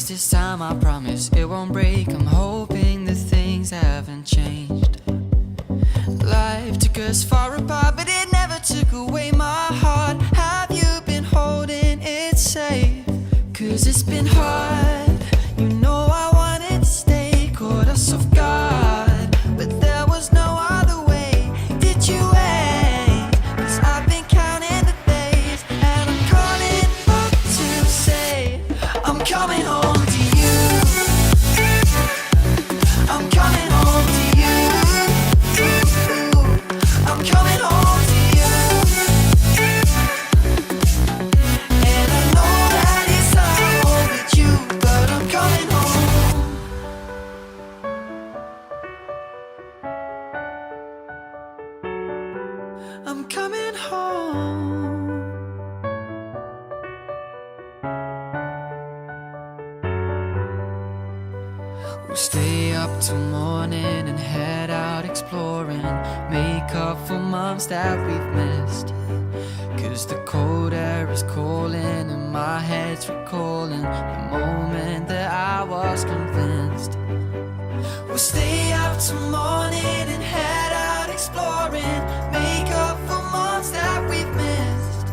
place this time, I promise it won't break. I'm hoping that things haven't changed. Life took us far apart, but it never took away my heart. Have you been holding it safe? 'Cause it's been hard. You know I wanted to stay, caught us off guard, but there was no other way. Did you wait? 'Cause I've been counting the days, and I'm calling up to say I'm coming home to you. I'm coming home to you. I'm coming home to you. And I know that it's not overdue, but I'm coming home. I'm coming home. We'll stay up till morning and head out exploring, make up for months that we've missed. 'Cause the cold air is calling and my head's recalling the moment that I was convinced. We'll stay up till morning and head out exploring, make up for months that we've missed.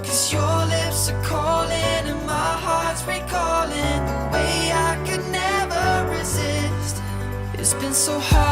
'Cause your lips are calling and my heart's recalling the way I could never resist. It's been so hard.